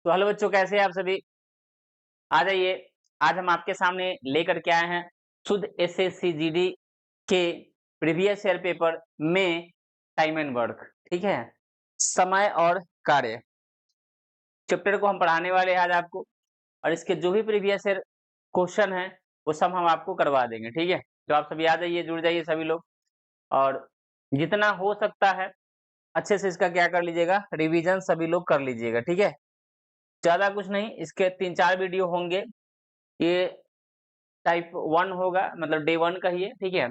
तो हेलो बच्चों, कैसे हैं आप सभी? आ जाइए। आज हम आपके सामने लेकर के आए हैं शुद्ध एसएससी जीडी के प्रीवियस ईयर पेपर में टाइम एंड वर्क। ठीक है, समय और कार्य चैप्टर को हम पढ़ाने वाले हैं आज आपको, और इसके जो भी प्रीवियस ईयर क्वेश्चन है वो सब हम आपको करवा देंगे। ठीक है, तो आप सभी आ जाइए, जुड़ जाइए सभी लोग, और जितना हो सकता है अच्छे से इसका क्या कर लीजिएगा, रिवीजन सभी लोग कर लीजिएगा। ठीक है, ज्यादा कुछ नहीं, इसके 3-4 वीडियो होंगे। ये टाइप 1 होगा, मतलब डे 1 का ही है। ठीक है,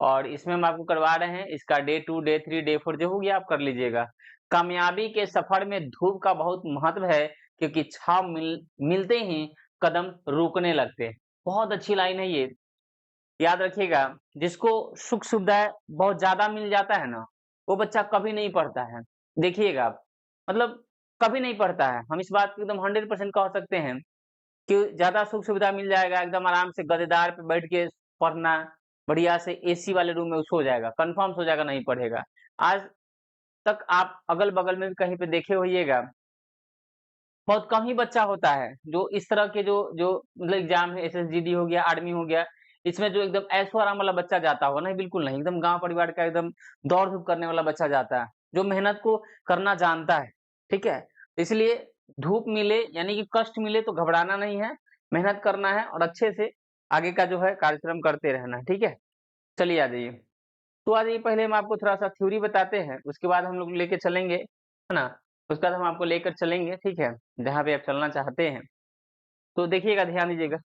और इसमें हम आपको करवा रहे हैं इसका डे 2, डे 3, डे 4 जो हो गया आप कर लीजिएगा। कामयाबी के सफर में धूप का बहुत महत्व है, क्योंकि छाव मिलते ही कदम रुकने लगते हैं। बहुत अच्छी लाइन है ये, याद रखिएगा। जिसको सुख सुविधाएं बहुत ज्यादा मिल जाता है ना, वो बच्चा कभी नहीं पढ़ता है। देखिएगा आप, मतलब कभी नहीं पढ़ता है। हम इस बात को एकदम 100% कह सकते हैं कि ज्यादा सुख सुविधा मिल जाएगा, एकदम आराम से गद्देदार पे बैठ के पढ़ना, बढ़िया से एसी वाले रूम में सो जाएगा, कंफर्म सो जाएगा, नहीं पढ़ेगा। आज तक आप अगल बगल में भी कहीं पे देखे होइएगा, बहुत कम ही बच्चा होता है जो इस तरह के जो जो मतलब एग्जाम है, एसएसजीडी हो गया, आर्मी हो गया, इसमें जो एकदम ऐशो आराम वाला बच्चा जाता होगा। नहीं, बिल्कुल नहीं, एकदम गांव परिवार का एकदम दौड़ धूप करने वाला बच्चा जाता है, जो मेहनत को करना जानता है। ठीक है, इसलिए धूप मिले यानी कि कष्ट मिले तो घबराना नहीं है, मेहनत करना है और अच्छे से आगे का जो है कार्यक्रम करते रहना है। ठीक है, चलिए आ जाइए। तो आ जाइए, पहले हम आपको थोड़ा सा थ्योरी बताते हैं, उसके बाद हम लोग लेके चलेंगे, है ना। उसके बाद हम आपको लेकर चलेंगे, ठीक है, जहाँ पे आप चलना चाहते हैं। तो देखिएगा, ध्यान दीजिएगा,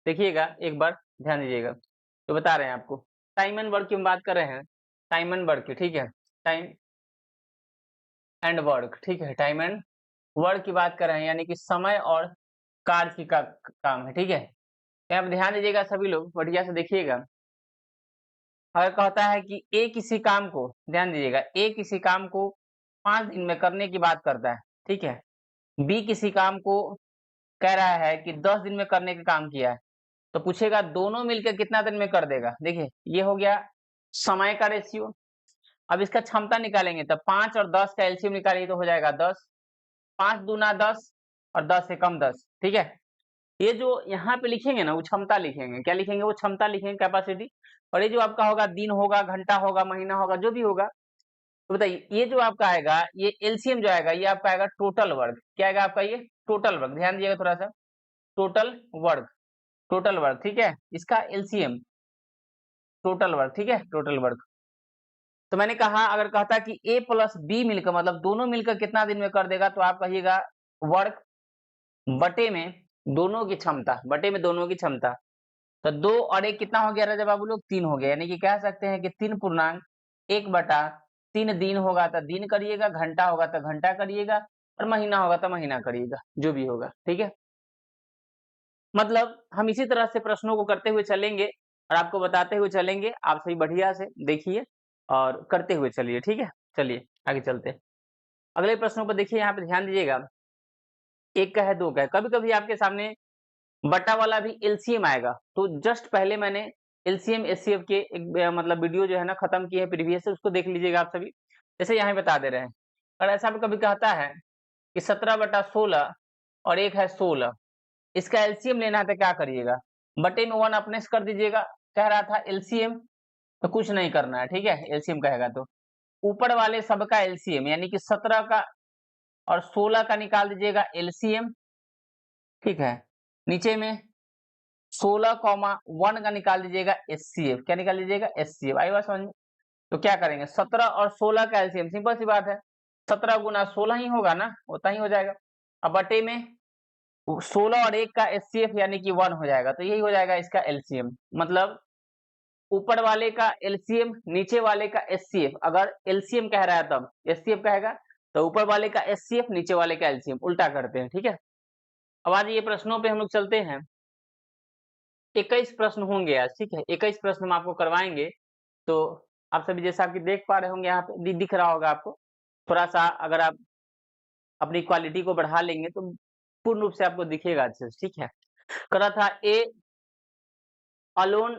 देखिएगा एक बार, ध्यान दीजिएगा। तो बता रहे हैं आपको, टाइम एंड वर्क की हम बात कर रहे हैं, टाइम एंड वर्क की। ठीक है, टाइम एंड वर्क, ठीक है, टाइम एंड वर्क की बात कर रहे हैं, यानी कि समय और कार्य की काम है। ठीक है, तो आप ध्यान दीजिएगा सभी लोग, बढ़िया से देखिएगा। अगर कहता है कि ए किसी काम को, ध्यान दीजिएगा, ए किसी काम को 5 दिन में करने की बात करता है। ठीक है, बी किसी काम को कह रहा है कि 10 दिन में करने का काम किया है, तो पूछेगा दोनों मिलकर कितना दिन में कर देगा। देखिए, ये हो गया समय का रेशियो। अब इसका क्षमता निकालेंगे, तो 5 और 10 का एलसीएम निकालिए तो हो जाएगा 10, 5 दूना 10 और 10 से कम 10। ठीक है, ये जो यहाँ पे लिखेंगे ना, वो क्षमता लिखेंगे, क्या लिखेंगे, वो क्षमता लिखेंगे, कैपेसिटी। और ये जो आपका होगा, दिन होगा, घंटा होगा, महीना होगा, जो भी होगा। तो बताइए, ये जो आपका आएगा, ये एलसीएम जो आएगा, ये आपका आएगा टोटल वर्क। क्या आएगा आपका, ये टोटल वर्क, ध्यान दिएगा थोड़ा सा, टोटल वर्क, टोटल वर्क। ठीक है, इसका एलसीएम टोटल वर्क। ठीक है, टोटल वर्क। तो मैंने कहा, अगर कहता कि ए प्लस बी मिलकर, मतलब दोनों मिलकर कितना दिन में कर देगा, तो आप कहिएगा वर्क बटे में दोनों की क्षमता, बटे में दोनों की क्षमता। तो 2 और 1 कितना हो गया राजा बाबू लोग, 3 हो गया। यानी कि कह सकते हैं कि 3/1/3 दिन होगा तो दिन करिएगा, घंटा होगा तो घंटा करिएगा, और महीना होगा तो महीना करिएगा, जो भी होगा। ठीक है, मतलब हम इसी तरह से प्रश्नों को करते हुए चलेंगे और आपको बताते हुए चलेंगे। आप सभी बढ़िया से देखिए और करते हुए चलिए। ठीक है, चलिए आगे चलते हैं। अगले प्रश्नों पर देखिए, यहाँ पे ध्यान दीजिएगा। 1 का है, 2 का है, कभी कभी आपके सामने बटा वाला भी एलसीएम आएगा, तो जस्ट पहले मैंने एलसीएम एचसीएफ के एक मतलब वीडियो जो है ना खत्म की है प्रीवियस से, उसको देख लीजिएगा आप सभी। जैसे यहाँ बता दे रहे हैं, और ऐसा भी कभी कहता है कि 17/16 और एक है 16, इसका एलसीएम लेना है तो क्या करिएगा, बटे में 1 अपने से कर दीजिएगा। कह रहा था एलसीएम, तो कुछ नहीं करना है। ठीक है, एलसीएम कहेगा तो ऊपर वाले सबका एलसीएम, यानी कि 17 का और 16 का निकाल दीजिएगा एलसीएम। ठीक है, नीचे में 16,1 का निकाल दीजिएगा एचसीएफ। क्या निकाल दीजिएगा, एचसीएफ। आई बात समझ में? तो क्या करेंगे, 17 और 16 का एलसीएम, सिंपल सी बात है, 17 गुना 16 ही होगा ना, उतना ही हो जाएगा। अब बटे में 16 और 1 का एचसीएफ यानी कि 1 हो जाएगा, तो यही हो जाएगा इसका एलसीएम। मतलब ऊपर वाले का एलसीएम, नीचे वाले का एचसीएफ। अगर एलसीएम कह रहा है तब एचसीएफ कहेगा, तो ऊपर वाले का एचसीएफ, नीचे वाले का एलसीएम, उल्टा करते हैं। ठीक है, अब आज ये प्रश्नों पे हम लोग चलते हैं। 21 प्रश्न होंगे आज। ठीक है, 21 प्रश्न हम आपको करवाएंगे। तो आप सभी जैसा कि देख पा रहे होंगे, यहाँ पे दिख रहा होगा आपको। थोड़ा सा अगर आप अपनी क्वालिटी को बढ़ा लेंगे तो पूर्ण रूप से आपको दिखेगा अच्छे से। ठीक है, करा था ए alone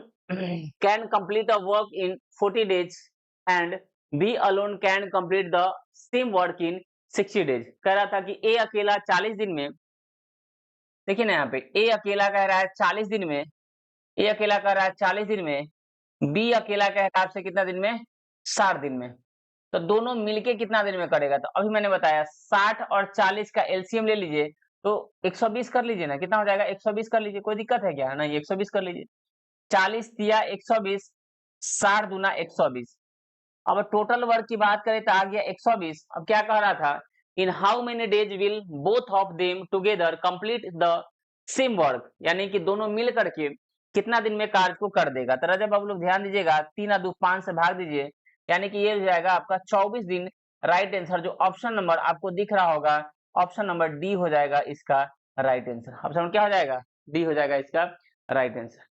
can complete the work in 40 days and B alone can complete the same work in 60 days. कह रहा था कि ए अकेला 40 दिन में, देखिए ना यहाँ पे ए अकेला कह रहा है 40 दिन में, ए अकेला कह रहा है 40 दिन में, बी अकेला कह रहा है आपसे कितना दिन में, 60 दिन में। तो दोनों मिलके कितना दिन में करेगा, तो अभी मैंने बताया 60 और 40 का एलसीएम ले लीजिए तो 120 कर लीजिए ना, कितना हो जाएगा 120 कर लीजिए, कोई दिक्कत है क्या, नहीं 120 कर लीजिए। 40 दिया 120, 60 दूना 120। अब टोटल वर्क की बात करें तो आ गया 120। अब क्या कह रहा था, इन how many days will both of them together complete the same work, यानी कि दोनों मिल करके कितना दिन में कार्य को कर देगा। तो जब आप लोग ध्यान दीजिएगा 3 और 2 5 से भाग दीजिए, यानी कि ये हो जाएगा आपका 24 दिन। राइट आंसर जो ऑप्शन नंबर आपको दिख रहा होगा, ऑप्शन नंबर डी हो जाएगा इसका राइट आंसर। ऑप्शन क्या हो जाएगा, डी हो जाएगा इसका राइट आंसर।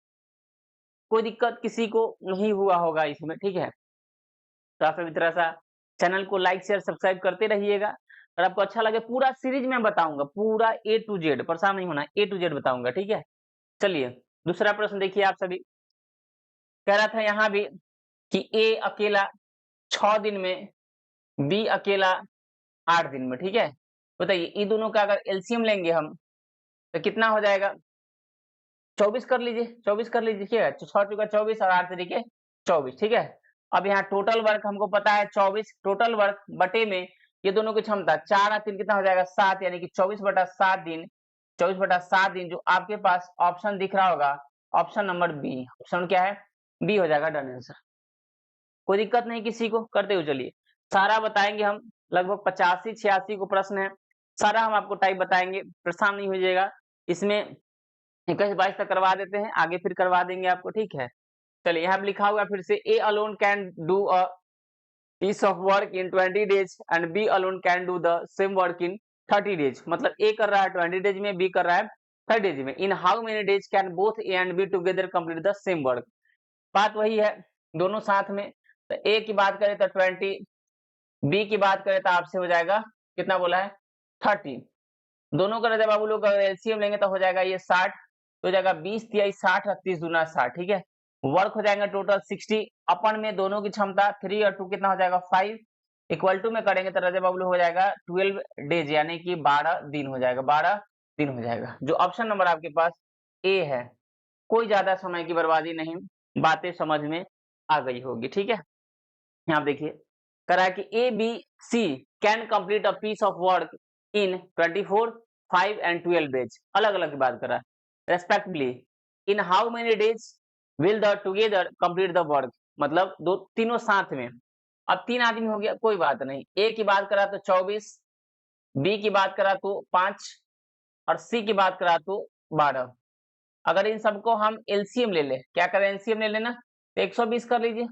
कोई दिक्कत किसी को नहीं हुआ होगा इसमें, ठीक है। तो आप सभी तरह से चैनल को लाइक शेयर सब्सक्राइब करते रहिएगा। अगर आपको अच्छा लगे पूरा सीरीज में बताऊंगा, पूरा ए टू जेड, परेशान नहीं होना, ए टू जेड बताऊंगा, ठीक है। चलिए दूसरा प्रश्न देखिए आप सभी। कह रहा था यहाँ भी कि ए अकेला 6 दिन में, बी अकेला 8 दिन में, ठीक है। बताइए इन दोनों का अगर एलसीएम लेंगे हम तो कितना हो जाएगा, 24 कर लीजिए, 24 कर लीजिए, ठीक है। 6 चुका 24 और 8 तरीके 24, ठीक है। अब यहाँ टोटल वर्क हमको पता है 24, टोटल वर्क बटे में ये दोनों की क्षमता 4 और 3 कितना हो जाएगा 7, यानी कि 24/7 दिन, 24/7 दिन जो आपके पास ऑप्शन दिख रहा होगा, ऑप्शन नंबर बी, ऑप्शन क्या है बी हो जाएगा डन आंसर। कोई दिक्कत नहीं किसी को, करते हुए चलिए सारा बताएंगे हम, लगभग 85-86 को प्रश्न है, सारा हम आपको टाइप बताएंगे, परेशान नहीं हो जाएगा। इसमें 21-22 तक करवा देते हैं, आगे फिर करवा देंगे आपको, ठीक है। चलिए यहाँ पे लिखा हुआ फिर से, A alone can do a piece of work in 20 days and B alone can do the same work in 30 days। मतलब A कर रहा है 20 डेज में, B कर रहा है 30 डेज में। इन how many days can both A and B together complete the same work. बात वही है, दोनों साथ में। तो A की बात करें तो 20, B की बात करें तो आपसे हो जाएगा कितना बोला है 30। दोनों का जब आप लोग एलसीएम लेंगे तो हो जाएगा ये 60, तो हो जाएगा 20 तिहाई 60 और 30 दूना 60, ठीक है। वर्क हो जाएगा टोटल 60, अपन में दोनों की क्षमता 3 और 2 कितना हो जाएगा 5, इक्वल टू में करेंगे तो रजब बाबू हो जाएगा 12 डेज, यानी कि 12 दिन हो जाएगा, 12 दिन हो जाएगा। जो ऑप्शन नंबर आपके पास ए है। कोई ज्यादा समय की बर्बादी नहीं, बातें समझ में आ गई होगी, ठीक है। यहाँ देखिए करा कि A B C can complete a piece of work in 24, 5 and 12 days, अलग अलग की बात करा respectively. In how many days will the together complete the work, मतलब दो तीनों साथ में। अब 3 आदमी हो गया, कोई बात नहीं। ए की बात करा तो 24, बी की बात करा तो 5 और सी की बात करा तो 12। अगर इन सबको हम एलसीएम ले ले, क्या करें एलसीएम ले लेना, तो 120 कर लीजिए।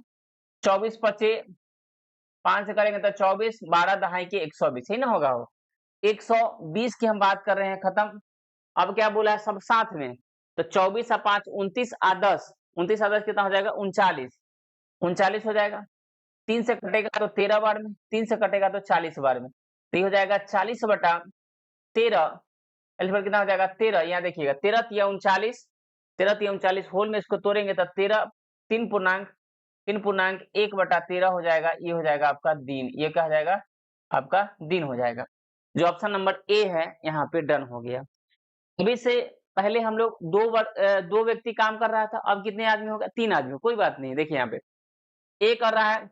24 पचे 5 से करेंगे तो 24, 12 दहाई के 120 ही ना होगा वो। 120 की हम बात कर रहे हैं, खत्म। अब क्या बोला है सब साथ में, तो 24 और 5 29 और 10, 29 और 10 कितना हो जाएगा 39, 39 हो जाएगा। 3 से कटेगा तो 13 बार में, 3 से कटेगा तो 40 बार में, तो ये हो जाएगा 40/13। एल्फर कितना हो जाएगा 13, यहाँ देखिएगा 13 तिया 39, 13 तिया 39 होल में इसको तोड़ेंगे तो 13 3.1/13 हो जाएगा। ये हो जाएगा आपका दिन, ये क्या हो जाएगा आपका दिन हो जाएगा। जो ऑप्शन नंबर ए है यहाँ पे डन हो गया। अभी से पहले हम लोग दो व्यक्ति काम कर रहा था, अब कितने आदमी हो गए 3 आदमी, कोई बात नहीं। देखिए यहाँ पे ए कर रहा है,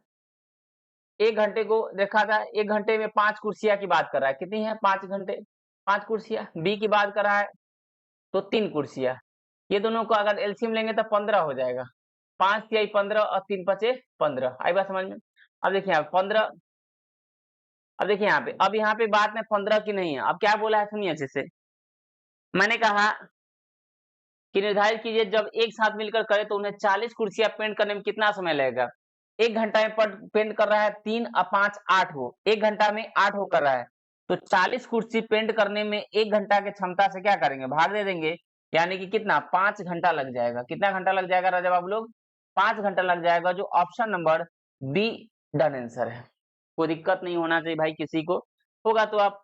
1 घंटे को देखा था, 1 घंटे में 5 कुर्सियां की बात कर रहा है, कितनी है 5 घंटे 5 कुर्सियां। बी की बात कर रहा है तो 3 कुर्सियां। ये दोनों को अगर एलसीएम लेंगे तो 15 हो जाएगा। 5 तिहाई 15 और 3 पचे 15, आई बात समझ में। अब देखिए यहाँ 15, अब देखिए यहाँ पे, अब यहाँ पे बात में 15 की नहीं है। अब क्या बोला है सुनिए अच्छे से, मैंने कहा कि निर्धारित कीजिए जब एक साथ मिलकर करे तो उन्हें 40 कुर्सियां पेंट करने में कितना समय लगेगा। 1 घंटा में पेंट कर रहा है, 3 और 5 8 हो, 1 घंटा में 8 हो कर रहा है, तो 40 कुर्सी पेंट करने में 1 घंटा की क्षमता से क्या करेंगे भाग दे देंगे, यानी कि कितना 5 घंटा लग जाएगा। कितना घंटा लग जाएगा राजा बाबू लोग, 5 घंटा लग जाएगा। जो option number be done answer है। कोई दिक्कत नहीं होना चाहिए भाई किसी को, होगा तो आप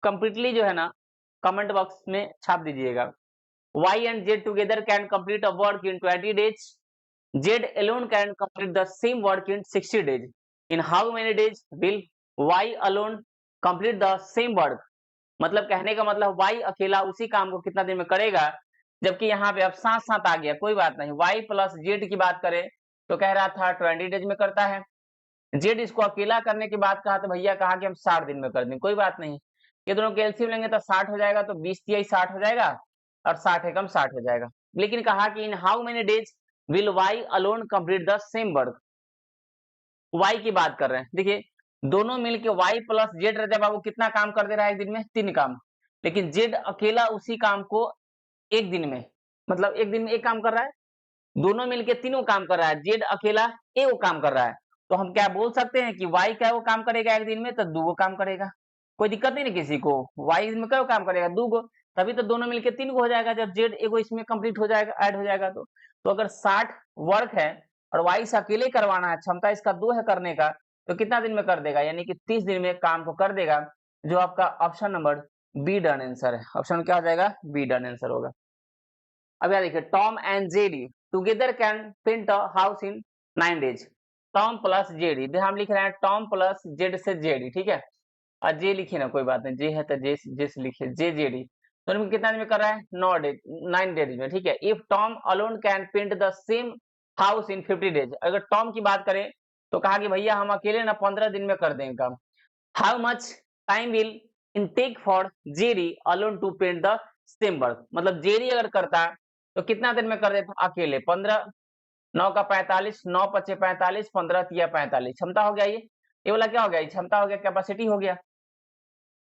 कंप्लीटली जो है ना कमेंट बॉक्स में छाप दीजिएगा। Y and Z together can complete a work in 20 days. Z alone can complete the same work in 60 days. In how many days will Y alone complete the same work, मतलब कहने का मतलब Y अकेला उसी काम को कितना दिन में करेगा, जबकि यहाँ पे अब साथ साथ आ गया, कोई बात नहीं। वाई प्लस जेड की बात करें तो कह रहा था 20 डेज में करता है, जेड इसको अकेला करने की बात कहा तो भैया कहा कि हम 60 दिन में कर दें, कोई बात नहीं। ये दोनों के एलसीएम लेंगे तो 60 हो जाएगा, तो 20 तिहाई 60 हो जाएगा और 60 एकम 60 हो जाएगा। लेकिन कहा कि in how many days will Y alone complete the same work, Y की बात कर रहे हैं। देखिए दोनों मिलके वाई प्लस जेड रहते बाबू कितना काम कर दे रहा है एक दिन में, 3 काम, लेकिन जेड अकेला उसी काम को एक दिन में, मतलब एक दिन में एक काम कर रहा है, दोनों मिलके तीनों काम कर रहा है, जेड अकेला एक काम कर रहा है। तो हम क्या बोल सकते हैं कि वाई क्या वो काम करेगा एक दिन में, तो 2 काम करेगा, कोई दिक्कत नहीं ना किसी को, वाई में क्या काम करेगा 2, तभी तो दोनों मिलके 3 हो जाएगा जब जेड एगो इसमें कंप्लीट हो जाएगा, ऐड हो जाएगा। तो अगर 60 वर्क है और वाई से अकेले करवाना है, क्षमता इसका 2 है करने का, तो कितना दिन में कर देगा, यानी कि 30 दिन में काम को कर देगा, जो आपका option number be done answer है। ऑप्शन क्या हो जाएगा, बी डन आंसर होगा। अब यहाँ देखिए Tom and JD together can paint a house in 9 days, Tom plus JD, हम लिख रहे हैं टॉम प्लस जेड से जेडी, ठीक है, और जे लिखिए ना, कोई बात नहीं, जे है तो जे से लिखिए, जे जेडी, तो इनमें कितना दिन में कर रहा है 9 डेज में, ठीक है। If Tom alone can paint the same house in 50 days, अगर टॉम की बात करें तो कहा कि भैया हम अकेले ना 15 दिन में कर देंगे काम। How much time will in take for JD alone to paint the same work, मतलब जेडी अगर करता तो कितना दिन में कर देता अकेले, 15, 9 का 45, 9 पचे 45, 15 तिया 45, क्षमता हो गया ये वाला क्या हो गया, क्षमता हो गया, कैपेसिटी हो गया।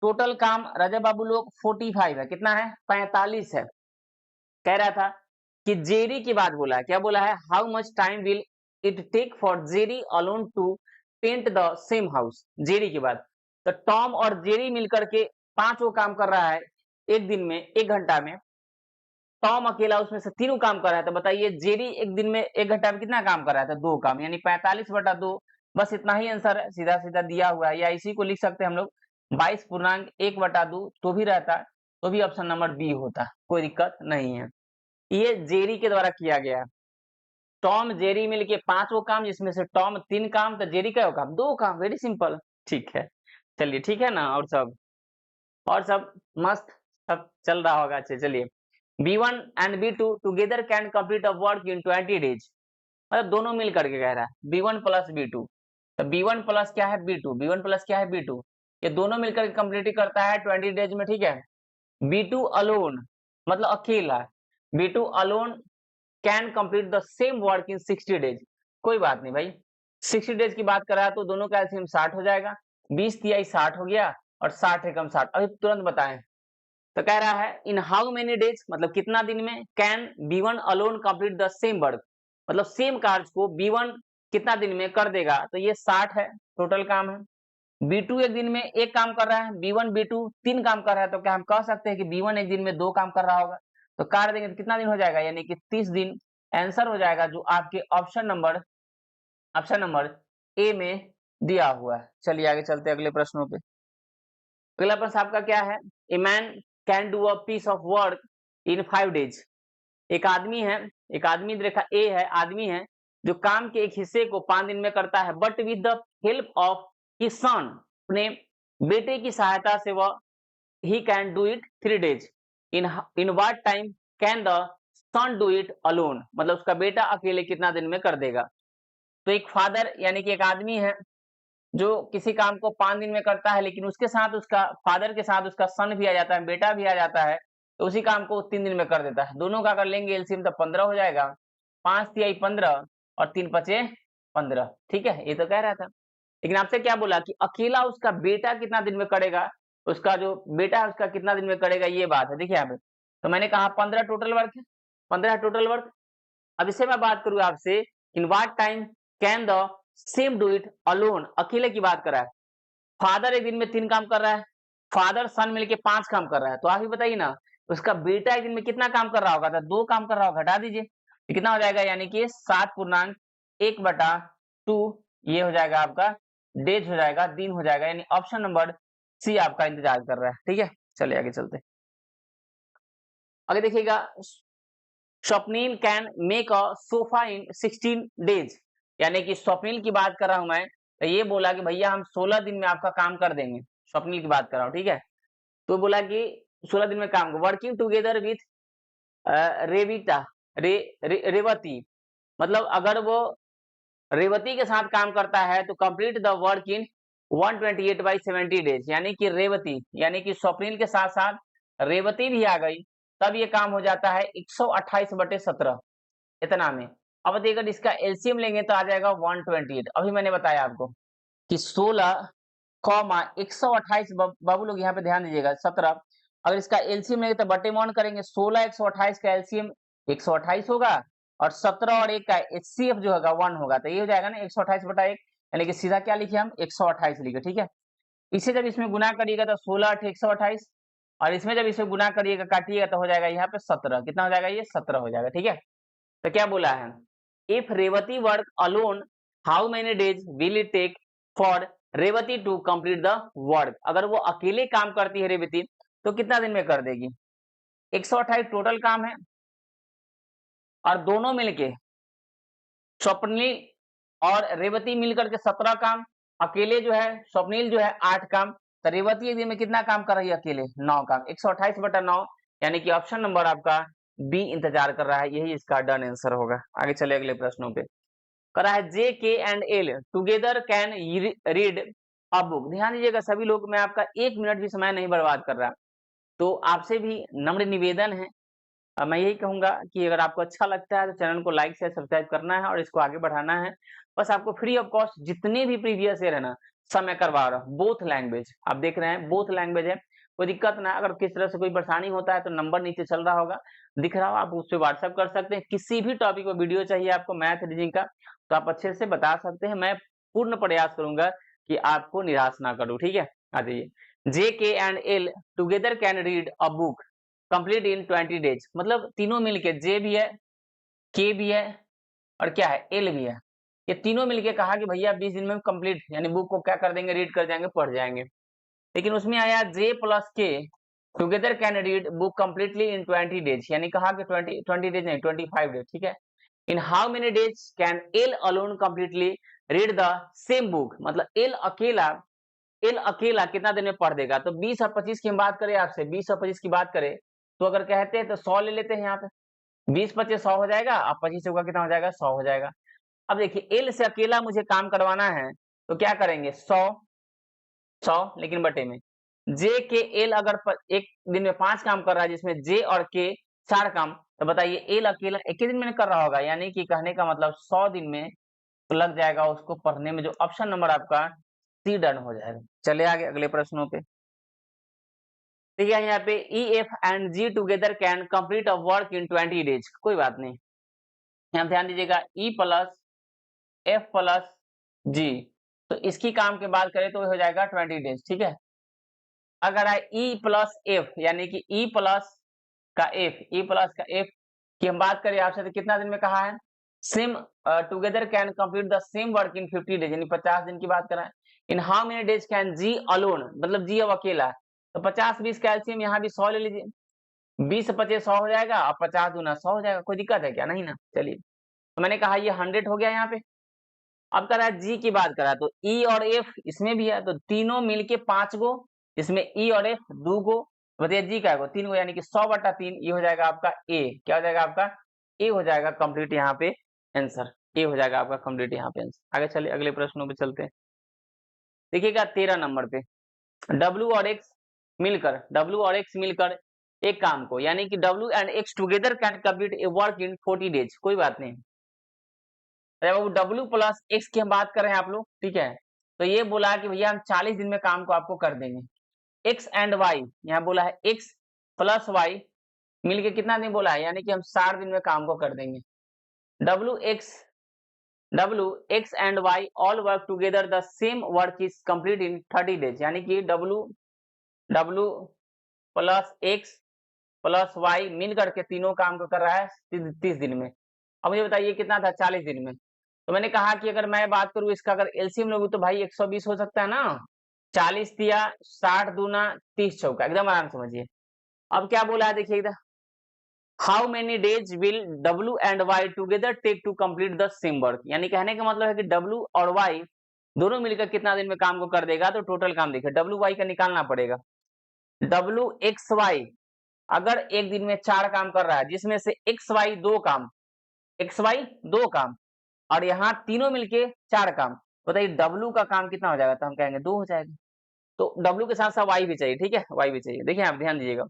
टोटल काम राजा बाबू लोग 45 है, कितना है 45 है। कह रहा था कि जेरी की बात बोला है, क्या बोला है, how much time will it take for Jerry alone to paint the same house, Jerry की बात। तो टॉम और जेरी मिलकर के 5 वो काम कर रहा है एक दिन में, 1 घंटा में, टॉम अकेला उसमें से 3 काम कर रहा है, तो बताइए जेरी एक दिन में 1 घंटा में कितना काम कर रहा था, 2 काम, यानी 45/2, बस इतना ही आंसर है, सीधा सीधा दिया हुआ है, या इसी को लिख सकते हैं हम लोग 22.1/2, तो भी रहता, तो भी ऑप्शन नंबर बी होता, कोई दिक्कत नहीं है। ये जेरी के द्वारा किया गया, टॉम जेरी मिलके 5 वो काम, जिसमें से टॉम 3 काम, तो जेरी क्या काम 2 काम, वेरी सिंपल, ठीक है। चलिए ठीक है ना, और सब मस्त, सब चल रहा होगा अच्छे। चलिए B1 and B2 together can complete a work in 20 days, मतलब दोनों मिल करके कह रहा है B1 प्लस B2, तो B1 प्लस क्या है B2, B1 प्लस क्या है B2, ये दोनों मिलकर कंप्लीट करता है 20 डेज में, ठीक है। B2 अलोन मतलब अकेला, B2 alone can complete the same work in 60 days, कोई बात नहीं भाई, 60 डेज की बात कर रहा है तो दोनों का एलसीएम 60 हो जाएगा, 20 तिहाई 60 हो गया और 60 एकम 60, अभी तुरंत बताएं। तो कह रहा है इन हाउ मेनी डेज, मतलब कितना दिन में, can B1 alone complete the same work, मतलब सेम कार्य को B1 कितना दिन में कर देगा, तो ये 60 है टोटल काम है। B2 एक दिन में 1 काम कर रहा है, B1 B2 3 काम कर रहा है, तो क्या हम कह सकते हैं कि B1 एक दिन में 2 काम कर रहा होगा, तो काट देंगे तो कितना दिन हो जाएगा, यानी कि 30 दिन आंसर हो जाएगा, जो आपके ऑप्शन नंबर ए में दिया हुआ है। चलिए आगे चलते अगले प्रश्नों पे। अगला प्रश्न आपका क्या है, a man can do a piece of work in 5 days, एक आदमी रेखा ए है, आदमी है जो काम के एक हिस्से को 5 दिन में करता है, but with the help of his son, अपने बेटे की सहायता से वह ही can do it 3 days, in what time can the son do it alone, मतलब उसका बेटा अकेले कितना दिन में कर देगा। तो एक फादर यानी कि एक आदमी है जो किसी काम को 5 दिन में करता है, लेकिन उसके साथ उसका फादर के साथ उसका सन भी आ जाता है, बेटा भी आ जाता है, तो उसी काम को 3 दिन में कर देता है। दोनों का अगर लेंगे एलसीएम तो 15 हो जाएगा, 5 तिहाई 15 और 3 पचे 15, ठीक है, ये तो कह रहा था। लेकिन आपसे क्या बोला कि अकेला उसका बेटा कितना दिन में करेगा, उसका जो बेटा है उसका कितना दिन में करेगा, ये बात है। देखिए यहाँ पे तो मैंने कहा 15 टोटल वर्क है, 15 टोटल वर्क। अब इससे मैं बात करूँ आपसे, इन what time can the same do it alone, अकेले की बात कर रहा है, फादर एक दिन में 3 काम कर रहा है, फादर सन मिलके 5 काम कर रहा है, तो आप ही बताइए ना उसका बेटा एक दिन में कितना काम कर रहा होगा, तो 2 काम कर रहा होगा, घटा दीजिए तो कितना हो जाएगा, यानी कि 7.1/2 ये हो जाएगा आपका डेज हो जाएगा, दिन हो जाएगा, यानी ऑप्शन नंबर सी आपका इंतजार कर रहा है, ठीक है। चलिए आगे चलते, आगे देखिएगा, Swapnil can make a sofa in 16 days, यानी कि स्वप्निल की बात कर रहा हूं मैं, तो ये बोला कि भैया हम 16 दिन में आपका काम कर देंगे, स्वप्निल की बात कर रहा हूँ, ठीक है। तो बोला कि 16 दिन में काम, वर्किंग टुगेदर विथ रेविता रेवती, मतलब अगर वो रेवती के साथ काम करता है तो complete the work in 128 by 70 days, यानी कि रेवती यानी कि स्वप्निल के साथ साथ रेवती भी आ गई, तब ये काम हो जाता है 128/17 इतना में। अब अगर इसका एलसीएम लेंगे तो आ जाएगा 128। अभी मैंने बताया आपको कि 16 कॉमा 128, बाबू लोग यहाँ पे ध्यान दीजिएगा 17, अगर इसका एलसीएम लेंगे तो बटे में करेंगे, 16 128 का एलसीएम 128 होगा और 17 और 1 का एचसीएफ जो होगा 1 होगा, तो ये हो जाएगा ना 128/1, यानी कि सीधा क्या लिखे हम 128 लिखे, ठीक है। इसे जब इसमें गुना करिएगा तो 16 8 128, और इसमें जब इसे गुना करिएगा काटिएगा तो हो जाएगा यहाँ पे 17, कितना हो जाएगा ये 17 हो जाएगा, ठीक है। तो क्या बोला है, if Revati work alone how many days will it take for Revati to complete the work, अगर वो अकेले काम करती है रेवती तो कितना दिन में कर देगी। 128 टोटल काम है और दोनों मिलके स्वप्निल और रेवती मिलकर के 17 काम, अकेले जो है स्वप्निल जो है 8 काम, तो रेवती एक दिन में कितना काम कर रही है अकेले 9 काम, 128/9, यानी कि ऑप्शन नंबर आपका बी इंतजार कर रहा है, यही इसका डन आंसर होगा। आगे चले अगले प्रश्नों पे। करा है जे के and L together can read a book. ध्यान दीजिएगा सभी लोग, मैं आपका 1 मिनट भी समय नहीं बर्बाद कर रहा, तो आपसे भी नम्र निवेदन है, मैं यही कहूंगा कि अगर आपको अच्छा लगता है तो चैनल को लाइक शेयर सब्सक्राइब करना है और इसको आगे बढ़ाना है। बस आपको फ्री ऑफ कॉस्ट जितने भी प्रीवियस ईयर है ना सब मैं करवा रहा हूँ, बोथ लैंग्वेज, आप देख रहे हैं बोथ लैंग्वेज है, कोई दिक्कत ना। अगर किस तरह से कोई परेशानी होता है तो नंबर नीचे चल रहा होगा, दिख रहा हो, आप उससे व्हाट्सएप कर सकते हैं। किसी भी टॉपिक पर वीडियो चाहिए आपको मैथ रीजनिंग का तो आप अच्छे से बता सकते हैं, मैं पूर्ण प्रयास करूंगा कि आपको निराश ना करूं, ठीक है। आ जाइए, जे के and L together can read a book complete in 20 days, मतलब तीनों मिलके जे भी है, के भी है और क्या है एल भी है, ये तीनों मिलके कहा कि भैया 20 दिन में कंप्लीट, यानी बुक को क्या कर देंगे, रीड कर जाएंगे, पढ़ जाएंगे। लेकिन उसमें आया जे प्लस के together can read book completely in 20 days, यानी कहा कि 20 डेज नहीं 25 डेज, ठीक है। In how many days can L alone completely read the same book, मतलब एल अकेला कितना दिन में पढ़ देगा। तो 20 और 25 की हम बात करें, आपसे 20 और 25 की बात करें तो अगर कहते हैं तो 100 ले लेते हैं, यहाँ पे 20 25 100 हो जाएगा, अब 25 होगा कितना हो जाएगा 100 हो जाएगा। अब देखिए एल से अकेला मुझे काम करवाना है तो क्या करेंगे 100 लेकिन बटे में जे के एल अगर एक दिन में 5 काम कर रहा है जिसमें जे और के 4 काम, तो बताइए एल अकेला एक ही दिन में कर रहा होगा, यानी कि कहने का मतलब 100 दिन में तो लग जाएगा उसको पढ़ने में, जो ऑप्शन नंबर आपका सी डन हो जाएगा। चले आगे अगले प्रश्नों पे। ठीक है, यहाँ पे E F and G together can complete a work in 20 days, कोई बात नहीं, यहाँ ध्यान दीजिएगा E plus F plus G, तो इसकी काम की बात करें तो हो जाएगा 20 डेज, ठीक है। अगर है ई प्लस एफ, यानी कि ई प्लस का एफ की हम बात करें आपसे तो कितना दिन में कहा है, same together can complete the same work in 50 days, यानी 50 दिन की बात कर रहे हैं। In how many days can G alone, मतलब जी अब अकेला, तो 50 20 कैल्शियम यहाँ भी 100 ले लीजिए, 20 25 100 हो जाएगा और 50 दूना 100 हो जाएगा, कोई दिक्कत है क्या, नहीं ना। चलिए, तो मैंने कहा ये 100 हो गया यहाँ पे। अब कर रहा है जी की बात कर रहा है तो ई और एफ इसमें भी है, तो तीनों मिलके 5 गो, इसमें ई और एफ 2 गो, बताइए जी का 3 गो, यानी कि 100/3, ये हो जाएगा आपका ए, क्या हो जाएगा आपका ए हो जाएगा कंप्लीट यहाँ पे आंसर, ए हो जाएगा आपका कंप्लीट यहाँ पे आंसर। आगे चलिए अगले प्रश्नों पे चलते हैं। देखिएगा 13 नंबर पे W और X मिलकर एक काम को, यानी कि W and X together can complete A work in 40 days, कोई बात नहीं। अरे W प्लस X की हम बात कर रहे हैं आप लोग, ठीक है, तो ये बोला कि भैया हम 40 दिन में काम को आपको कर देंगे। X एंड Y, यहाँ बोला है X प्लस Y मिलके कितना दिन बोला है, यानी कि हम 60 दिन में काम को कर देंगे। W X and Y all work together the same work is complete in 30 days, यानी कि W plus X plus Y मिल करके तीनों काम को कर रहा है 30 दिन में। अब मुझे बताइए कितना था 40 दिन में, तो मैंने कहा कि अगर मैं बात करूं इसका अगर एलसीएम लोगे तो भाई 120 हो सकता है ना, 40 दिया 60 दूना 30 चौका, एकदम आराम समझिए। अब क्या बोला है देखिए इधर, how many days will W and Y together take to complete the same work, यानी कहने का मतलब है कि W और Y दोनों मिलकर कितना दिन में काम को कर देगा, तो टोटल काम देखिए डब्ल्यू वाई का निकालना पड़ेगा। डब्ल्यू एक्स वाई अगर एक दिन में 4 काम कर रहा है, जिसमें से एक्स वाई 2 काम, एक्स वाई 2 काम और यहाँ तीनों मिलके 4 काम, बताइए डब्ल्यू का काम कितना हो जाएगा, तो हम कहेंगे 2 हो जाएगा। तो डब्ल्यू के साथ साथ वाई भी चाहिए, ठीक है, वाई भी चाहिए। देखिए आप ध्यान दीजिएगा,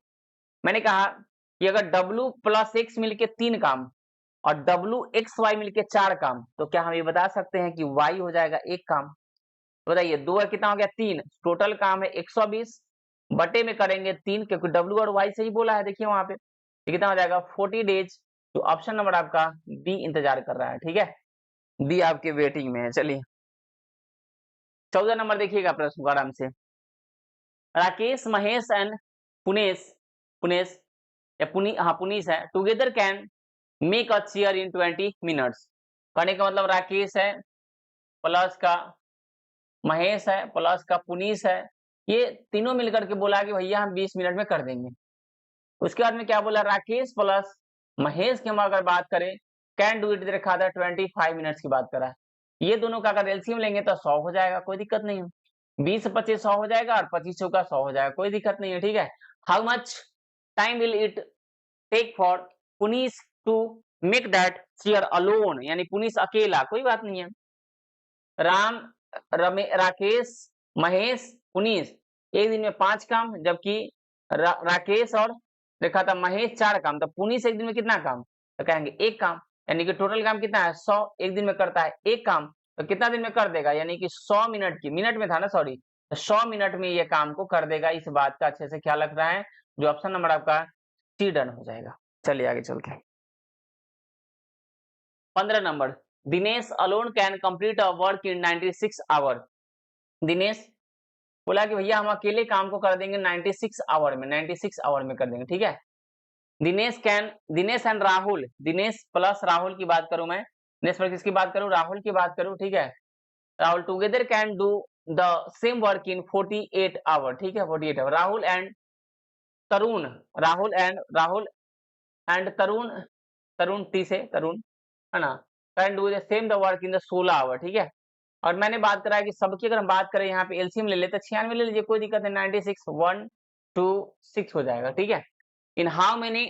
मैंने कहा कि अगर डब्ल्यू प्लस एक्स मिलके 3 काम और डब्ल्यू एक्स वाई मिलके 4 काम, तो क्या हम ये बता सकते हैं कि वाई हो जाएगा 1 काम। बताइए 2 और कितना हो गया 3, टोटल काम है 120 बटे में करेंगे 3, क्योंकि डब्ल्यू और वाई से ही बोला है। देखिए वहां पे कितना हो जाएगा 40 डेज। तो ऑप्शन नंबर आपका बी इंतजार कर रहा है, ठीक है, बी आपके वेटिंग में है। चलिए 14 नंबर देखिएगा प्रश्न को आराम से। राकेश महेश एंड पुनेश, पुनेश या पुनीश है, together can make a chair in 20 minutes. कहने का मतलब राकेश है प्लस का महेश है प्लस का पुनीश है, ये तीनों मिलकर के बोला कि भैया हम 20 मिनट में कर देंगे। उसके बाद में क्या बोला, राकेश प्लस महेश की हम अगर बात करें कैन डू इट रखा था 25 मिनट्स की बात करा है। ये दोनों का अगर एलसीएम लेंगे तो 100 हो जाएगा, कोई दिक्कत नहीं है। 20 25 100 हो जाएगा और 25 चौका 100 हो जाएगा, कोई दिक्कत नहीं है, ठीक है। How much time will it take for Punish to make that chair alone, यानी पुनीश अकेला, कोई बात नहीं है। राम राकेश महेश पुनीश एक दिन में 5 काम, जबकि राकेश और देखा था महेश 4 काम, तो पुनीश एक दिन में कितना काम, तो कहेंगे 1 काम, यानी कि टोटल काम कितना है 100, एक दिन में करता है 1 काम, तो कितना दिन में कर देगा, यानी कि 100 मिनट की, मिनट में था ना सॉरी, तो 100 मिनट में ये काम को कर देगा। इस बात का अच्छे से ख्याल रख रहा है, जो ऑप्शन नंबर आपका सी डन हो जाएगा। चलिए आगे चलते हैं 15 number, Dinesh alone can complete a work in 96 hour. Dinesh बोला कि भैया हम अकेले काम को कर देंगे 96 आवर में, 96 आवर में कर देंगे, ठीक है। दिनेश एंड राहुल, दिनेश प्लस राहुल की बात करूं मैं, दिनेश पर किसकी बात करूं, राहुल की बात करूं, ठीक है। Rahul together can do the same work in 48 hour, ठीक है, 48 hour. Rahul and Tarun, Rahul and Tarun T से तरुण है ना, can do the same the work in the 16 hour, ठीक है। और मैंने बात करा है कि सबकी अगर हम बात करें यहाँ पे एलसीएम ले लेते 96 ले लीजिए, कोई दिक्कत नहीं, 96 1 2 6 हो जाएगा, ठीक है। In how many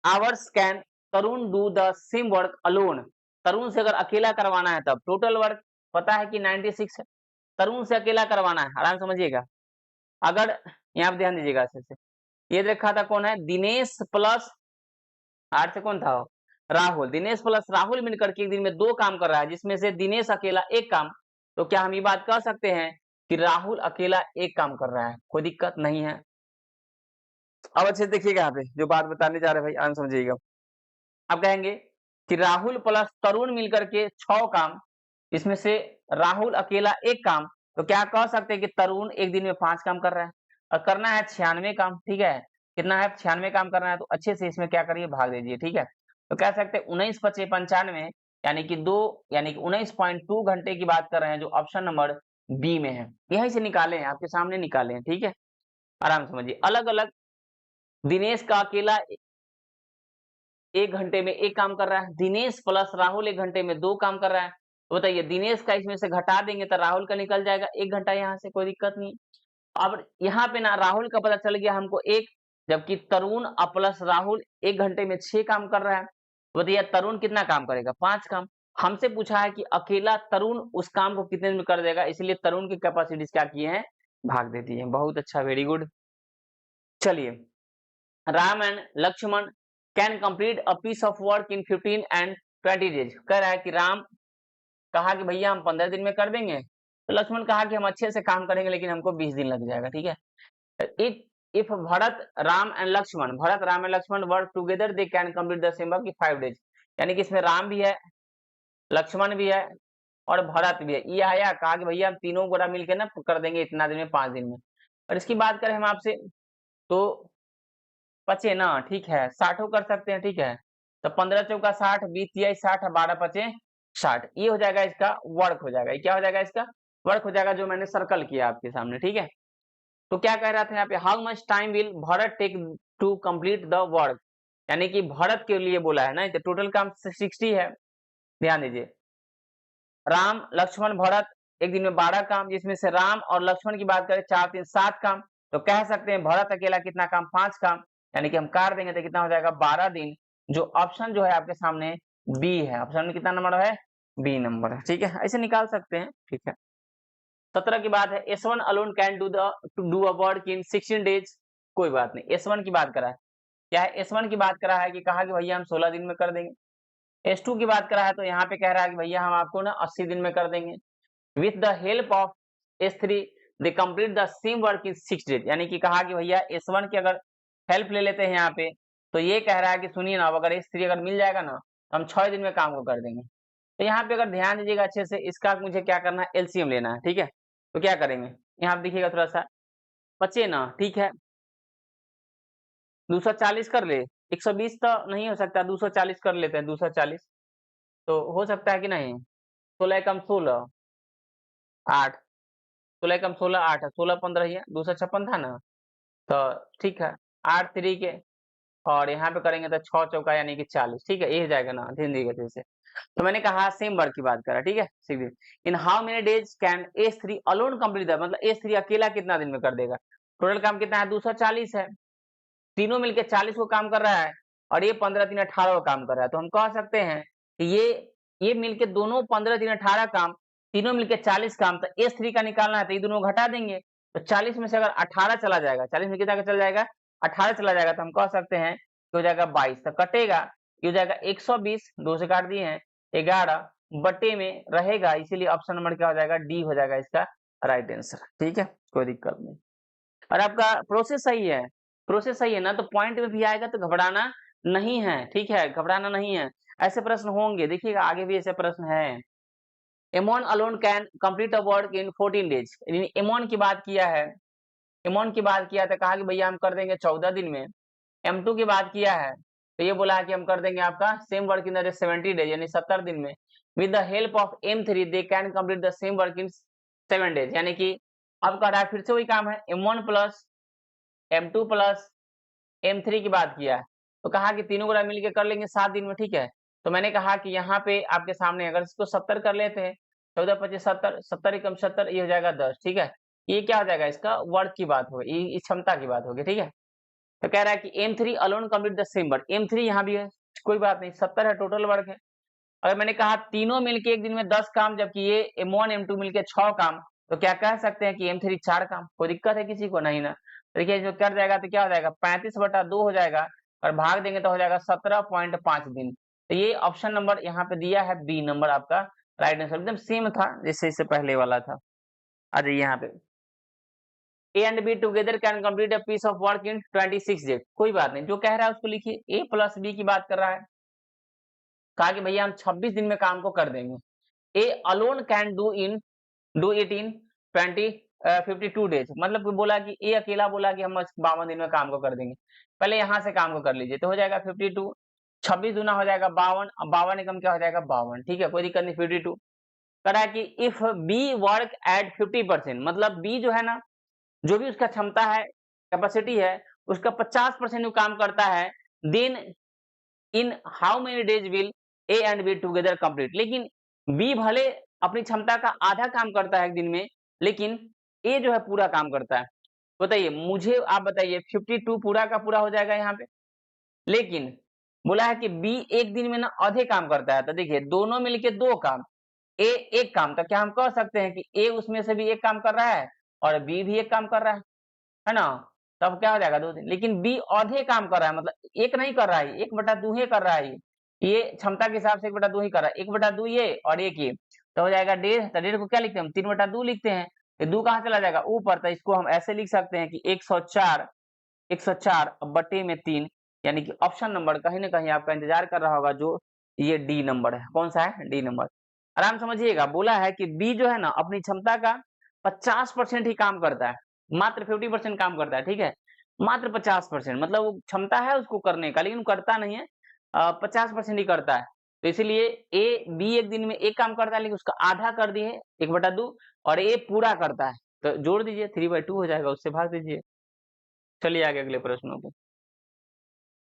hours can Tarun do the same work alone, Tarun से अगर अकेला करवाना है तब टोटल वर्क पता है कि 96 है, तरुण से अकेला करवाना है, आराम समझिएगा। अगर यहाँ पे ध्यान दीजिएगा अच्छे से, ये देखा था कौन है, दिनेश प्लस आठ से कौन था राहुल, दिनेश प्लस राहुल मिलकर के एक दिन में 2 काम कर रहा है, जिसमें से दिनेश अकेला 1 काम, तो क्या हम ये बात कह सकते हैं कि राहुल अकेला 1 काम कर रहा है, कोई दिक्कत नहीं है। अब अच्छे से देखिएगा यहाँ पे जो बात बताने जा रहे हैं भाई, आन समझिएगा। अब कहेंगे कि राहुल प्लस तरुण मिलकर के 6 काम, इसमें से राहुल अकेला 1 काम, तो क्या कह सकते हैं कि तरुण एक दिन में 5 काम कर रहा है और करना है 96 काम, ठीक है। कितना है 96 काम करना है, तो अच्छे से इसमें क्या करिए भाग दीजिए, ठीक है। तो कह सकते हैं 19 25 95 यानी कि 2 यानी कि 19.2 घंटे की बात कर रहे हैं, जो ऑप्शन नंबर बी में है। यहीं से निकाले हैं, आपके सामने निकाले हैं, ठीक है, आराम समझिए। अलग अलग दिनेश का अकेला 1 घंटे में 1 काम कर रहा है, दिनेश प्लस राहुल 1 घंटे में 2 काम कर रहा है, तो बताइए दिनेश का इसमें से घटा देंगे तो राहुल का निकल जाएगा 1 घंटा, यहाँ से कोई दिक्कत नहीं। अब यहाँ पे ना राहुल का पता चल गया हमको 1, जबकि तरुण प्लस राहुल 1 घंटे में 6 काम कर रहा है, तो बताइए तरुण कितना काम करेगा 5 काम। हमसे पूछा है कि अकेला तरुण उस काम को कितने में कर देगा, इसलिए तरुण की कैपेसिटीज क्या किए हैं, भाग दे दी है। बहुत अच्छा, वेरी गुड। चलिए Ram and Lakshman can complete a piece of work in 15 and 20 days. कह रहा है कि राम कहा कि भैया हम 15 दिन में कर देंगे, तो लक्ष्मण कहा कि हम अच्छे से काम करेंगे लेकिन हमको 20 दिन लग जाएगा, ठीक है। If Bharat Ram and Lakshman work together they can complete the same work in 5 days, यानी कि इसमें राम भी है, लक्ष्मण भी है और भरत भी है। ये आया कहा कि भैया हम तीनों गोरा मिलकर ना कर देंगे इतना दिन में, 5 दिन में। और इसकी बात करें हम आपसे तो पचे ना, ठीक है, 60 कर सकते हैं, ठीक है। तो 15 चौका 60, 20 60, 12 पचे 60, ये हो जाएगा इसका वर्क हो जाएगा। ये क्या हो जाएगा, इसका वर्क हो जाएगा, जो मैंने सर्कल किया आपके सामने, ठीक है। तो क्या कह रहा था यहाँ पे, how much time will Bharat take to complete the work, यानी कि भरत के लिए बोला है ना, तो टोटल काम 60 है। ध्यान दीजिए, राम लक्ष्मण भरत एक दिन में 12 काम, जिसमें से राम और लक्ष्मण की बात करें 4 3 7 काम, तो कह सकते हैं भरत अकेला कितना काम, 5 काम, यानी कि हम काट देंगे तो कितना हो जाएगा 12 दिन। जो ऑप्शन जो है आपके सामने बी है, ऑप्शन में कितना नंबर है, बी नंबर है, ठीक है, ऐसे निकाल सकते हैं, ठीक है। 17 की बात है, S1 alone can do a work in 16 days, कोई बात नहीं, S1 की बात करा है, क्या है, S1 की बात करा है कि कहा कि भैया हम 16 दिन में कर देंगे। S2 की बात करा है तो यहाँ पे कह रहा है कि भैया हम आपको ना 80 दिन में कर देंगे। With the help of S3 they complete the same work in 6 days, यानी कि कहा कि भैया S1 की अगर हेल्प ले लेते हैं यहाँ पे, तो ये कह रहा है कि सुनिए ना, अगर S3 अगर मिल जाएगा ना तो हम 6 दिन में काम को कर देंगे। तो यहाँ पे अगर ध्यान दीजिएगा अच्छे से, इसका मुझे क्या करना है, LCM लेना है, ठीक है। तो क्या करेंगे, यहाँ पे देखिएगा थोड़ा सा बचे ना, ठीक है, 240 कर ले, 120 तो नहीं हो सकता, 240 कर लेते हैं, 240 तो हो सकता है कि नहीं, 16 कम 16 8, 16 कम 16 8 है, 16 15 ही है, 256 था ना, तो ठीक है, 8 3 के और यहाँ पे करेंगे तो 6 चौका यानी कि 40, ठीक है, ये हो जाएगा ना, ध्यान दीजिएगा जैसे। तो मैंने कहा सेम वर्क की बात करा, ठीक है, सीधे इन how many days can S3 alone complete the, मतलब S3 अकेला कितना दिन में कर देगा। टोटल काम कितना है, 240 है, तीनों मिलके 40 को काम कर रहा है और ये 15 3 18 को काम कर रहा है, तो हम कह सकते हैं कि ये मिलके दोनों 15 3 18 काम, तीनों मिलके 40 काम, तो S3 का निकालना है तो ये दोनों घटा देंगे, तो 40 में से अगर 18 चला जाएगा, 40 में कितना चला जाएगा, 18 चला जाएगा, तो हम कह सकते हैं कि हो जाएगा 22, तो कटेगा, ये हो जाएगा 120, 2 से काट दिए हैं 11 बटे में रहेगा, इसीलिए ऑप्शन नंबर क्या हो जाएगा, डी हो जाएगा इसका राइट आंसर, ठीक है, कोई दिक्कत नहीं। और आपका प्रोसेस सही है, प्रोसेस सही है ना, तो पॉइंट में भी आएगा तो घबराना नहीं है, ठीक है, घबराना नहीं है, ऐसे प्रश्न होंगे, देखिएगा आगे भी ऐसे प्रश्न है। Aman alone can complete a work in 14 days, Aman की बात किया है, एमोन की बात किया तो कहा कि भैया हम कर देंगे 14 दिन में। M2 की बात किया है तो ये बोला है कि हम कर देंगे आपका same work in the 70 days, यानी 70 दिन में। With the help of M3 they can complete the same work in 7 days, यानी कि अब कर रहा है फिर से वही काम है, M1 plus M2 plus M3 की बात किया है, तो कहा कि तीनों को मिलकर कर लेंगे 7 दिन में, ठीक है। तो मैंने कहा कि यहाँ पे आपके सामने अगर इसको 70 कर लेते हैं, 14 25 70, 70 एकम 70, ये हो जाएगा 10, ठीक है। ये क्या हो जाएगा, इसका वर्क की बात होगी, इस क्षमता की बात होगी, ठीक है। तो कह रहा है कि M3 alone complete the same work, M3 यहाँ भी है, कोई बात नहीं, 70 है टोटल वर्क है। अगर मैंने कहा तीनों मिलके एक दिन में 10 काम, जबकि ये M1 M2 मिलके 6 काम, तो क्या कह सकते हैं कि M3 4 काम, कोई दिक्कत है किसी को, नहीं ना। देखिए जो कर जाएगा तो क्या हो जाएगा, 35/2 हो जाएगा और भाग देंगे तो हो जाएगा 17.5 दिन। तो ये ऑप्शन नंबर यहाँ पे दिया है, बी नंबर आपका राइट आंसर, एकदम सेम था जैसे इससे पहले वाला था। आ जाइए यहाँ पे, A and B together can complete a piece of work in 26 days, कोई बात नहीं, जो कह रहा है उसको लिखिए, A प्लस B की बात कर रहा है, कहा कि भैया हम 26 दिन में काम को कर देंगे। A alone can do it in 52 days, मतलब कि बोला कि A अकेला बोला कि हम 52 दिन में काम को कर देंगे। पहले यहाँ से काम को कर लीजिए, तो हो जाएगा 52, 26 दूना हो जाएगा 52, अब 52 एकम क्या हो जाएगा 52, ठीक है, कोई दिक्कत नहीं। 52 कह रहा है कि इफ B वर्क एट 50%, मतलब B जो है ना, जो भी उसका क्षमता है, कैपेसिटी है, उसका 50% वो काम करता है, then in how many days will A and B together complete, लेकिन बी भले अपनी क्षमता का आधा काम करता है एक दिन में, लेकिन ए जो है पूरा काम करता है। बताइए मुझे, आप बताइए 52 पूरा का पूरा हो जाएगा यहाँ पे, लेकिन बोला है कि बी एक दिन में ना आधे काम करता है, तो देखिए दोनों मिलके 2 काम, ए एक काम, तो क्या हम कह सकते हैं कि ए उसमें से भी एक काम कर रहा है और बी भी एक काम कर रहा है ना, तब क्या हो जाएगा 2 दिन, लेकिन बी आधे काम कर रहा है, मतलब एक नहीं कर रहा है, 1/2 ही कर रहा है, ये क्षमता के हिसाब से 1/2 ही कर रहा है, 1/2 ये और 1 ये, तो हो जाएगा 1.5, तो 1.5 को क्या लिखते हैं हम, 3/2 लिखते हैं, ये 2 कहाँ चला जाएगा ऊपर, तो इसको हम ऐसे लिख सकते हैं कि 104 बटे में 3, यानी कि ऑप्शन नंबर कहीं ना कहीं आपका इंतजार कर रहा होगा, जो ये डी नंबर है, कौन सा है, डी नंबर। आराम समझिएगा, बोला है कि बी जो है ना अपनी क्षमता का 50% ही काम करता है, मात्र 50% काम करता है, ठीक है, मात्र 50%, मतलब वो क्षमता है उसको करने का, लेकिन करता नहीं है, 50% ही करता है। तो इसीलिए ए बी एक दिन में एक काम करता है, लेकिन उसका आधा कर दिए 1/2, और ए पूरा करता है, तो जोड़ दीजिए 3/2 हो जाएगा, उससे भाग दीजिए। चलिए आगे अगले प्रश्नों पे।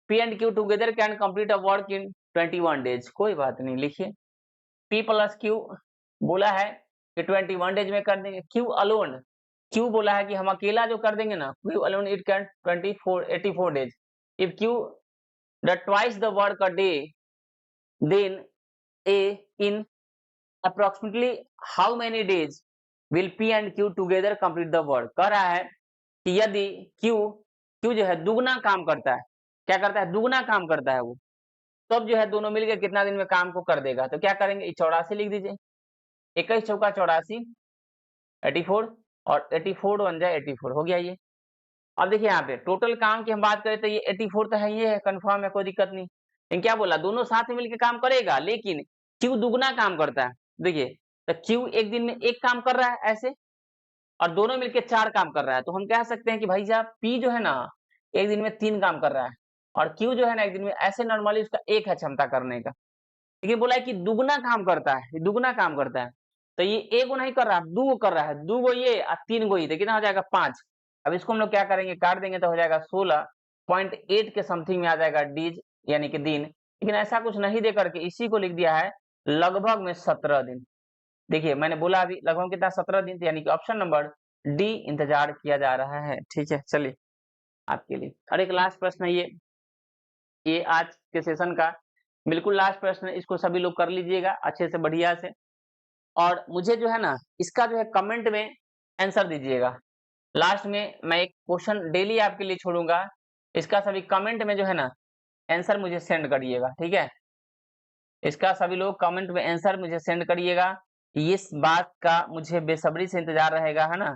P and Q together can complete a work in 21 days, कोई बात नहीं, लिखिए P प्लस Q बोला है कि 21 डेज में कर देंगे। क्यू अलोन, क्यू बोला है कि हम अकेला जो कर देंगे ना, Q alone it can 84 days. If Q the twice the work a day, then A in approximately how many days will P and Q together complete the work. कह रहा है कि यदि क्यू जो है दुगना काम करता है, क्या करता है, दुगना काम करता है वो, तब जो है दोनों मिलकर कितना दिन में काम को कर देगा। तो क्या करेंगे, 84 लिख दीजिए, 21 चौका 84, 84, और 84 बन जाए 84, हो गया ये। अब देखिए यहाँ पे टोटल काम की हम बात करें तो ये 84 तो है, ये है कंफर्म है, कोई दिक्कत नहीं। लेकिन क्या बोला, दोनों साथ में मिलकर काम करेगा, लेकिन क्यू दुगना काम करता है। देखिए तो क्यू एक दिन में एक काम कर रहा है ऐसे, और दोनों मिलकर 4 काम कर रहा है। तो हम कह सकते हैं कि भाई साहब पी जो है ना एक दिन में 3 काम कर रहा है, और क्यू जो है ना एक दिन में ऐसे नॉर्मली उसका 1 है क्षमता करने का। लेकिन बोला है कि दुगना काम करता है, दुगना काम करता है, तो ये एक नहीं कर रहा है, 2 कर रहा है, 2 ये और 3 ये, तो कितना हो जाएगा 5। अब इसको हम लोग क्या करेंगे, काट देंगे तो हो जाएगा 16.8 के समथिंग में आ जाएगा डीज, यानी कि दिन। लेकिन ऐसा कुछ नहीं दे करके इसी को लिख दिया है लगभग में 17 दिन। देखिए मैंने बोला अभी लगभग कितना, 17 दिन, यानी कि ऑप्शन नंबर डी इंतजार किया जा रहा है। ठीक है, चलिए आपके लिए और एक लास्ट प्रश्न है ये आज के सेशन का बिल्कुल लास्ट प्रश्न है, इसको सभी लोग कर लीजिएगा अच्छे से बढ़िया से, और मुझे जो है ना इसका जो है कमेंट में आंसर दीजिएगा। लास्ट में मैं एक क्वेश्चन डेली आपके लिए छोड़ूंगा, इसका सभी कमेंट में जो है ना आंसर मुझे सेंड करिएगा। ठीक है, इसका सभी लोग कमेंट में आंसर मुझे सेंड करिएगा, इस बात का मुझे बेसब्री से इंतजार रहेगा, है ना,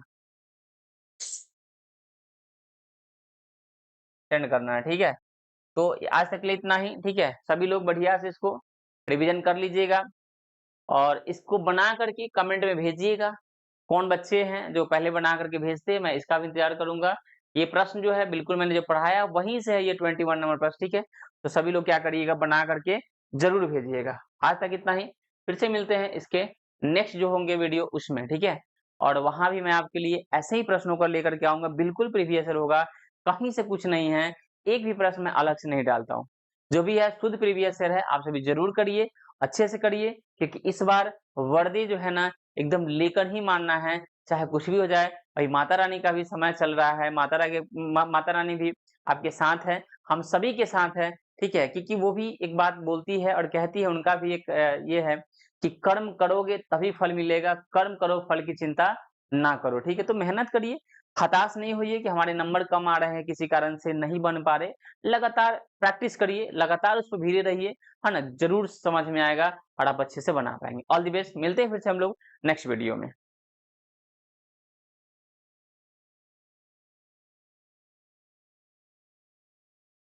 सेंड करना है। ठीक है, तो आज तक के लिए इतना ही। ठीक है, सभी लोग बढ़िया से इसको रिवीजन कर लीजिएगा और इसको बना करके कमेंट में भेजिएगा। कौन बच्चे हैं जो पहले बना करके भेजते हैं, मैं इसका भी इंतजार करूंगा। ये प्रश्न जो है बिल्कुल मैंने जो पढ़ाया वहीं से है, ये 21 नंबर प्रश्न। ठीक है, तो सभी लोग क्या करिएगा, बना करके जरूर भेजिएगा। आज तक इतना ही, फिर से मिलते हैं इसके नेक्स्ट जो होंगे वीडियो उसमें। ठीक है, और वहां भी मैं आपके लिए ऐसे ही प्रश्नों को लेकर के आऊंगा, बिल्कुल प्रीवियस ईयर होगा, कहीं से कुछ नहीं है, एक भी प्रश्न मैं अलग से नहीं डालता हूँ। जो भी है शुद्ध प्रीवियस ईयर है, आप सभी जरूर करिए, अच्छे से करिए, क्योंकि इस बार वर्दी जो है ना एकदम लेकर ही मानना है, चाहे कुछ भी हो जाए। भाई माता रानी का भी समय चल रहा है, माता रानी भी आपके साथ है, हम सभी के साथ है। ठीक है, क्योंकि वो भी एक बात बोलती है और कहती है, उनका भी एक ये है कि कर्म करोगे तभी फल मिलेगा, कर्म करो फल की चिंता ना करो। ठीक है, तो मेहनत करिए, हताश नहीं होइए कि हमारे नंबर कम आ रहे हैं, किसी कारण से नहीं बन पा रहे। लगातार प्रैक्टिस करिए, लगातार उस पर भिड़े रहिए, है ना, जरूर समझ में आएगा और आप अच्छे से बना पाएंगे। ऑल द बेस्ट, मिलते हैं फिर से हम लोग नेक्स्ट वीडियो में।